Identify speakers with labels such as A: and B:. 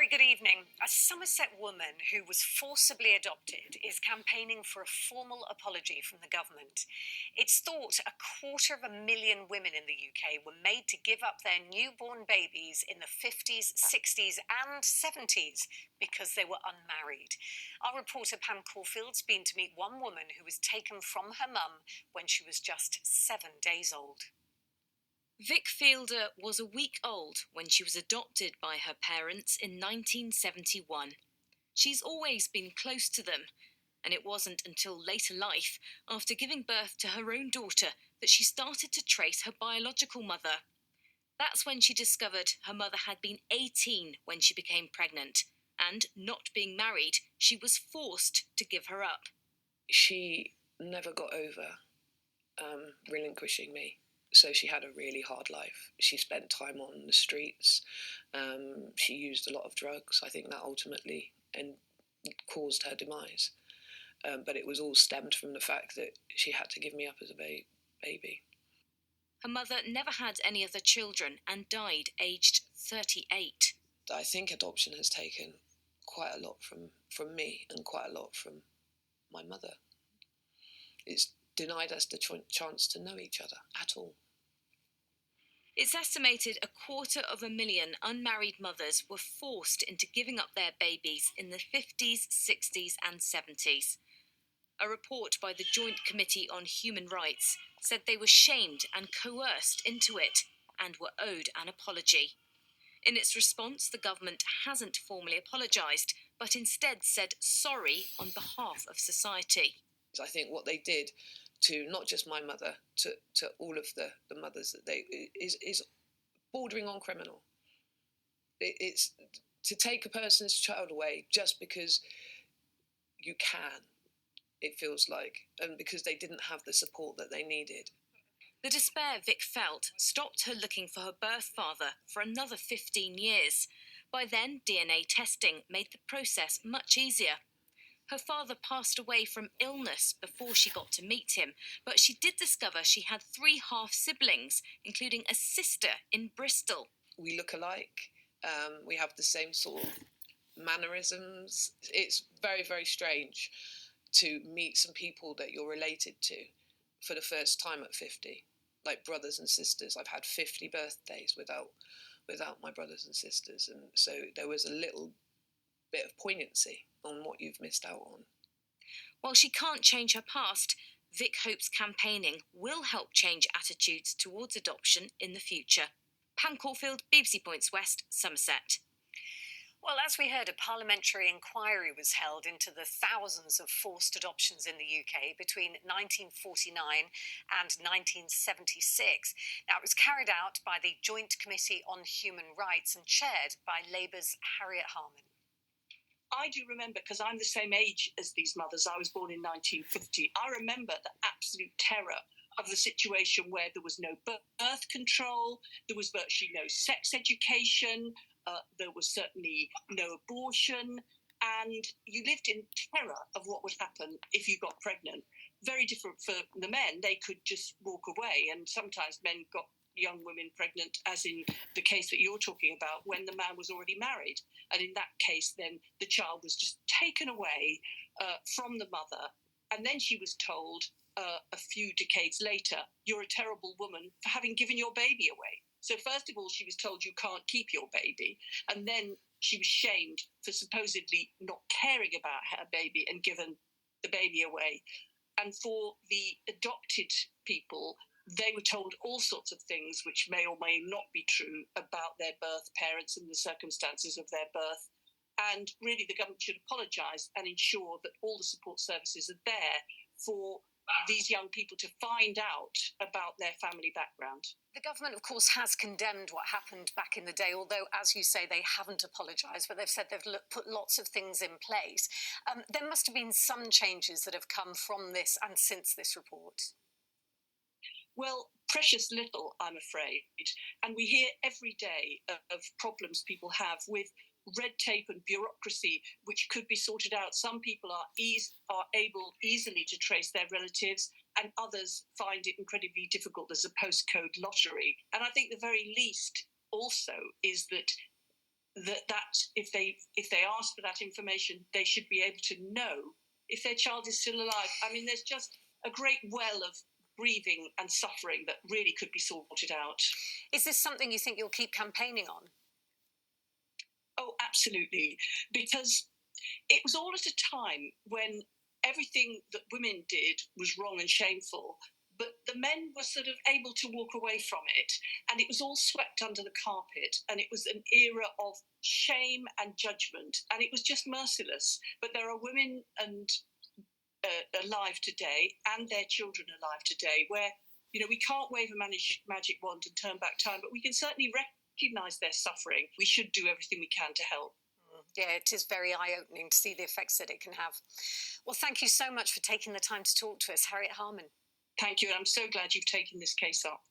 A: very good evening. A Somerset woman who was forcibly adopted is campaigning for a formal apology from the government. It's thought 250,000 women in the UK were made to give up their newborn babies in the 50s, 60s, and 70s because they were unmarried. Our reporter Pam Caulfield's been to meet one woman who was taken from her mum when she was just 7 days old.
B: Vic Fielder was a week old when she was adopted by her parents in 1971. She's always been close to them, and it wasn't until later life, after giving birth to her own daughter, that she started to trace her biological mother. That's when she discovered her mother had been 18 when she became pregnant, and not being married, she was forced to give her up.
C: She never got over relinquishing me. So she had a really hard life. She spent time on the streets. She used a lot of drugs. I think that ultimately caused her demise. But it was all stemmed from the fact that she had to give me up as a baby.
B: Her mother never had any other children and died aged 38.
C: I think adoption has taken quite a lot from me and quite a lot from my mother. It's denied us the chance to know each other at all.
B: It's estimated 250,000 unmarried mothers were forced into giving up their babies in the 50s, 60s and 70s. A report by the Joint Committee on Human Rights said they were shamed and coerced into it and were owed an apology. In its response, the government hasn't formally apologised, but instead said sorry on behalf of society.
C: I think what they did to not just my mother, to all of the mothers that is bordering on criminal. It's to take a person's child away just because you can, it feels like, and because they didn't have the support that they needed.
B: The despair Vic felt stopped her looking for her birth father for another 15 years. By then, DNA testing made the process much easier. Her father passed away from illness before she got to meet him, but she did discover she had 3 half-siblings, including a sister in Bristol.
C: We look alike. We have the same sort of mannerisms. It's very, very strange to meet some people that you're related to for the first time at 50, like brothers and sisters. I've had 50 birthdays without my brothers and sisters, and so there was a little bit of poignancy on what you've missed out on.
B: While she can't change her past, Vic hopes campaigning will help change attitudes towards adoption in the future. Pam Caulfield, BBC Points West, Somerset.
A: Well, as we heard, a parliamentary inquiry was held into the thousands of forced adoptions in the UK between 1949 and 1976. Now, it was carried out by the Joint Committee on Human Rights and chaired by Labour's Harriet Harman.
D: I do remember, because I'm the same age as these mothers. I was born in 1950. I remember the absolute terror of the situation where there was no birth control, there was virtually no sex education, there was certainly no abortion, and you lived in terror of what would happen if you got pregnant. Very different for the men. They could just walk away, and sometimes men got young women pregnant, as in the case that you're talking about, when the man was already married. And in that case, then the child was just taken away from the mother. And then she was told a few decades later, you're a terrible woman for having given your baby away. So first of all, she was told you can't keep your baby. And then she was shamed for supposedly not caring about her baby and given the baby away. And for the adopted people, they were told all sorts of things which may or may not be true about their birth parents and the circumstances of their birth. And really, the government should apologise and ensure that all the support services are there for these young people to find out about their family background.
A: The government, of course, has condemned what happened back in the day, although, as you say, they haven't apologised, but they've said they've put lots of things in place. There must have been some changes that have come from this and since this report.
D: Well, precious little, I'm afraid. And we hear every day of problems people have with red tape and bureaucracy, which could be sorted out. Some people are able easily to trace their relatives, and others find it incredibly difficult. There's a postcode lottery. And I think the very least also is that that if they ask for that information, they should be able to know if their child is still alive. I mean, there's just a great well of grieving and suffering that really could be sorted out.
A: Is this something you think you'll keep campaigning on?
D: Oh, absolutely, because it was all at a time when everything that women did was wrong and shameful, but the men were sort of able to walk away from it, and it was all swept under the carpet, and it was an era of shame and judgment, and it was just merciless. But there are women and alive today, and their children alive today, where we can't wave a magic wand and turn back time, but we can certainly recognise their suffering. We should do everything we can to help.
A: Yeah, it is very eye-opening to see the effects that it can have. Well, thank you so much for taking the time to talk to us, Harriet Harman.
D: Thank you, and I'm so glad you've taken this case up.